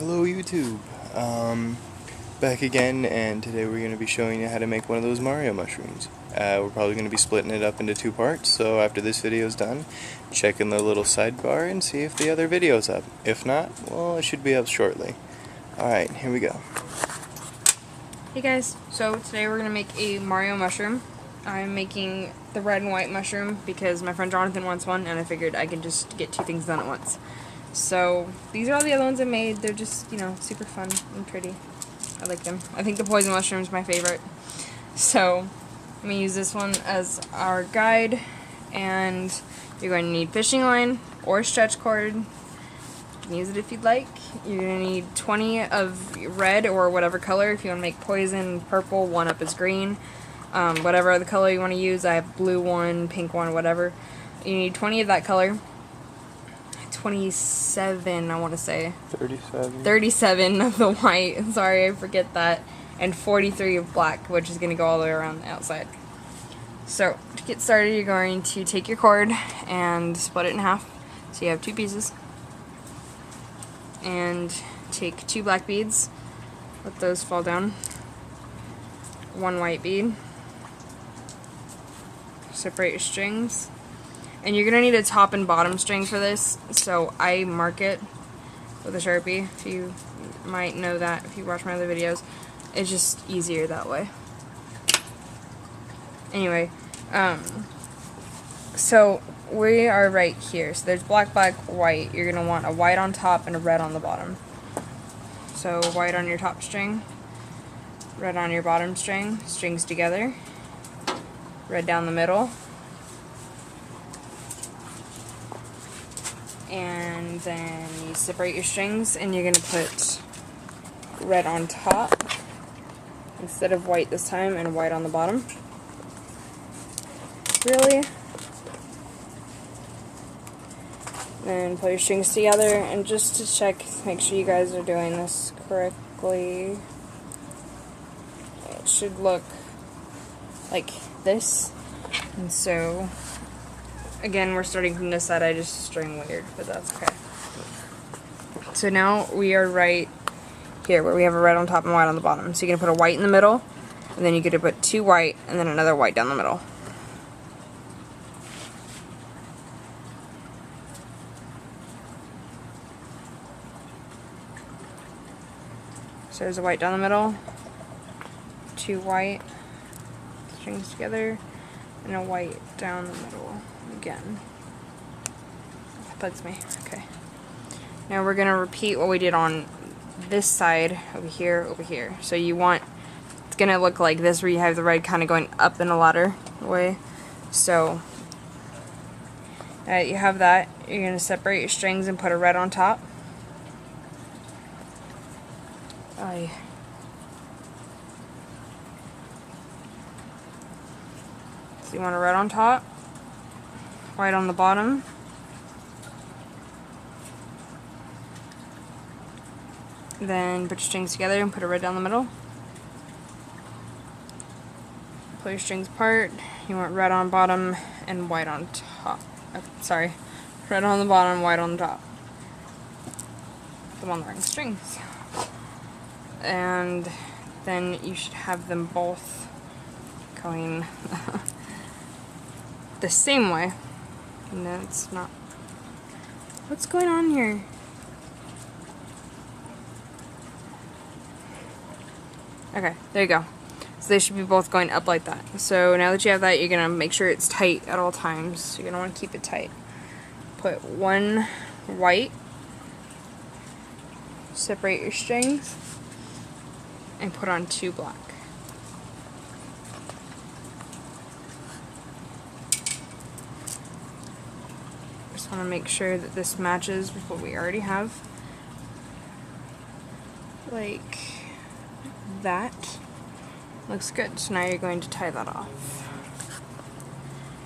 Hello YouTube, back again, and today we're going to be showing you how to make one of those Mario mushrooms. We're probably going to be splitting it up into two parts, so after this video is done, check in the little sidebar and see if the other video's up. If not, well, it should be up shortly. Alright, here we go. Hey guys, so today we're going to make a Mario mushroom. I'm making the red and white mushroom because my friend Jonathan wants one, and I figured I could just get two things done at once. So these are all the other ones I made. They're just, you know, super fun and pretty. I like them. I think the poison mushroom is my favorite. So I'm going to use this one as our guide, and you're going to need fishing line or stretch cord. You can use it if you'd like. You're going to need 20 of red or whatever color. If you want to make poison, purple, 1 up is green. Whatever other color you want to use. I have blue one, pink one, whatever. You need 20 of that color. 27, I want to say. 37. 37 of the white. Sorry, I forget that. And 43 of black, which is going to go all the way around the outside. So, to get started, you're going to take your cord and split it in half. So you have 2 pieces. And take 2 black beads. Let those fall down. 1 white bead. Separate your strings. And you're going to need a top and bottom string for this, so I mark it with a Sharpie. If you might know that if you watch my other videos. It's just easier that way. Anyway, so we are right here. So there's black, black, white. You're going to want a white on top and a red on the bottom. So white on your top string, red on your bottom string, strings together, red down the middle. And then you separate your strings, and you're going to put red on top instead of white this time, and white on the bottom. Really? Then pull your strings together, and just to check, make sure you guys are doing this correctly. It should look like this. And so, again, we're starting from this side. I just string weird, but that's okay. So now we are right here where we have a red on top and white on the bottom. So you're going to put a white in the middle, and then you're going to put 2 white and then another white down the middle. So there's a white down the middle, 2 white, strings together, and a white down the middle again. That bugs me. Okay. Now we're going to repeat what we did on this side, over here, over here. So you want, it's going to look like this where you have the red kind of going up in a ladder way. So, you have that. You're going to separate your strings and put a red on top. So you want a red on top, white on the bottom, then put your strings together and put a red down the middle. Pull your strings apart. You want red on bottom and white on top. Sorry, red on the bottom, white on the top. Put them on the right strings. And then you should have them both going the same way. No, it's not. What's going on here? Okay, there you go. So they should be both going up like that. So now that you have that, you're going to make sure it's tight at all times. So you're going to want to keep it tight. Put 1 white. Separate your strings. And put on 2 black. Just want to make sure that this matches with what we already have. Like that. Looks good. So now you're going to tie that off.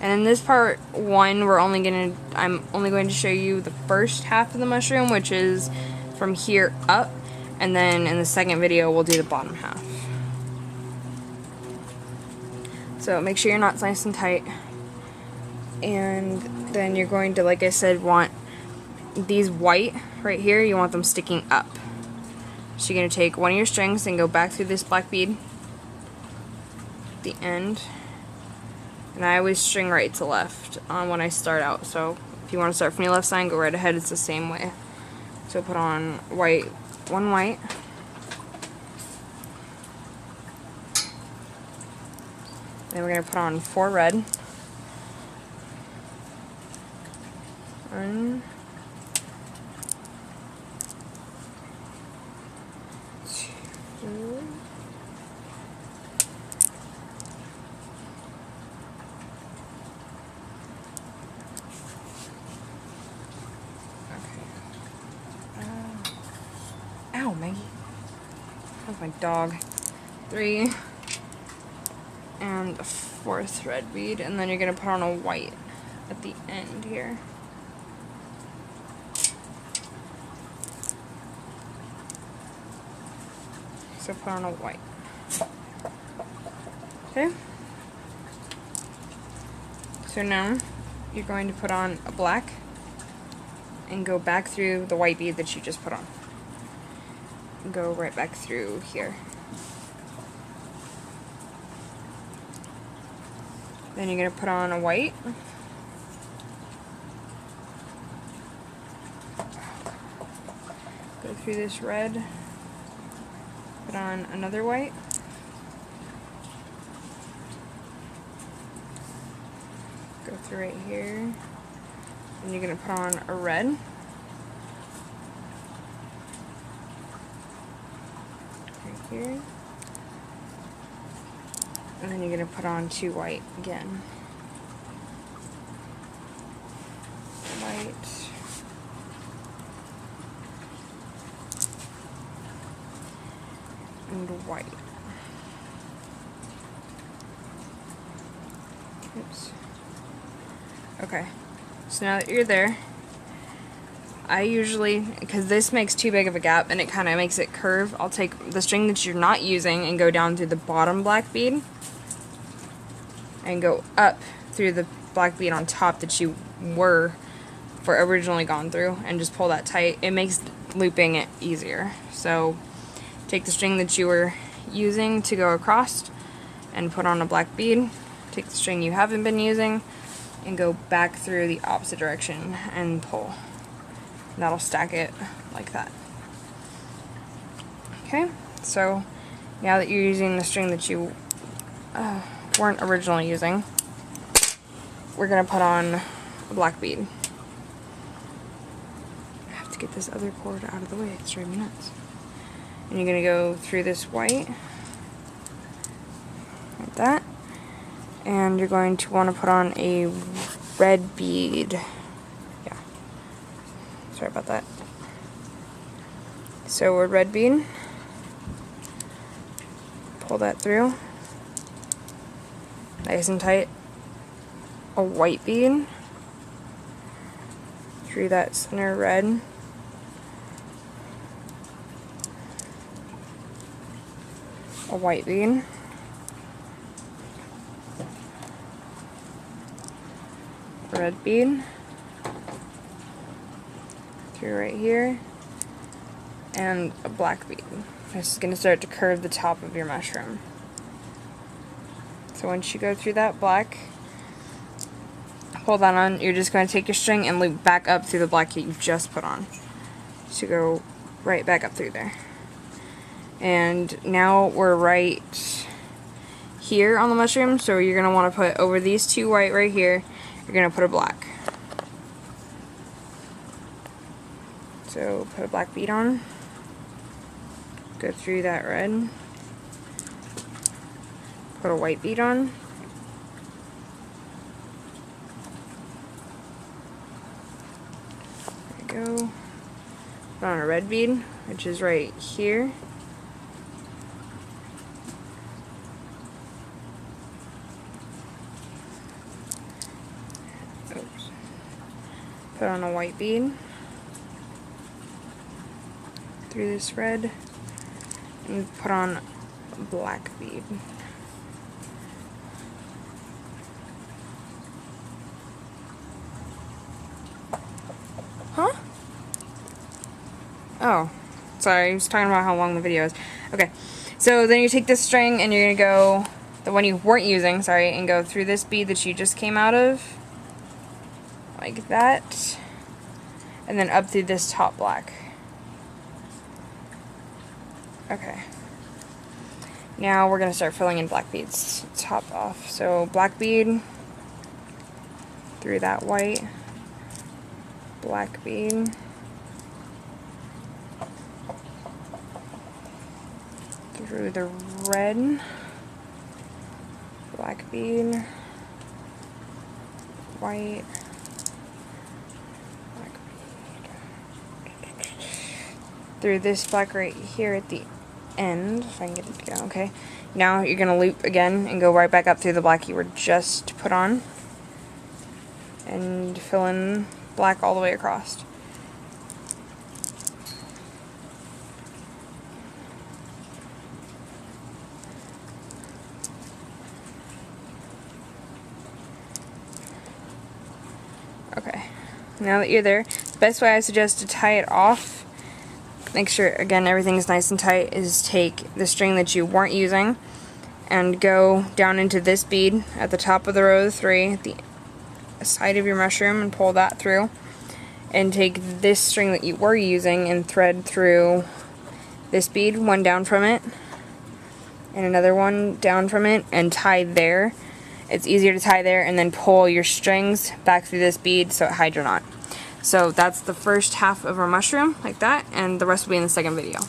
And in this part 1, I'm only going to show you the first half of the mushroom, which is from here up. And then in the second video, we'll do the bottom half. So make sure your knot's nice and tight. And then you're going to, like I said, want these white right here, you want them sticking up. So you're going to take one of your strings and go back through this black bead at the end. And I always string right to left on when I start out. So if you want to start from your left side, go right ahead. It's the same way. So put on white, one white. Then we're going to put on 4 red. 1, 2, ow, Maggie. That's my dog. 3. And a 4th red bead. And then you're going to put on a white at the end here. So put on a white. Okay? So now you're going to put on a black and go back through the white bead that you just put on. Go right back through here. Then you're going to put on a white. Go through this red. Put on another white. Go through right here. And you're going to put on a red. Here. And then you're going to put on 2 white again. White. And white. Oops. Okay. So now that you're there, I usually, because this makes too big of a gap and it kind of makes it curve, I'll take the string that you're not using and go down through the bottom black bead and go up through the black bead on top that you were originally gone through and just pull that tight. It makes looping it easier. So take the string that you were using to go across and put on a black bead. Take the string you haven't been using and go back through the opposite direction and pull. And that'll stack it like that. Okay, so now that you're using the string that you weren't originally using, we're going to put on a black bead. I have to get this other cord out of the way, it's driving me nuts. And you're going to go through this white, like that, and you're going to want to put on a red bead. Yeah, sorry about that. So a red bead, pull that through, nice and tight. A white bead through that center red. A white bead. Red bead. Through right here. And a black bead. This is going to start to curve the top of your mushroom. So once you go through that black, pull that on, you're just going to take your string and loop back up through the black that you just put on. So go right back up through there. And now we're right here on the mushroom, so you're going to want to put over these 2 white right here, you're going to put a black. So put a black bead on, go through that red, put a white bead on, there we go, put on a red bead, which is right here. Oops. Put on a white bead through this red and put on a black bead. Huh? Oh. Sorry, I was talking about how long the video is. Okay, so then you take this string and you're going to go, the one you weren't using, sorry, and go through this bead that you just came out of, like that, and then up through this top black. Okay. Now we're going to start filling in black beads. Top off. So black bead through that white, black bead, through the red, black bead, white, black bead, through this black right here at the end, if I can get it to go. Okay, now you're going to loop again and go right back up through the black you were just put on and fill in black all the way across. Okay, now that you're there, the best way I suggest to tie it off, make sure again everything's nice and tight, is take the string that you weren't using and go down into this bead at the top of the row of 3 at the side of your mushroom and pull that through, and take this string that you were using and thread through this bead, one down from it and another one down from it, and tie there. It's easier to tie there, and then pull your strings back through this bead so it hides your knot. So that's the first half of our mushroom, like that, and the rest will be in the second video.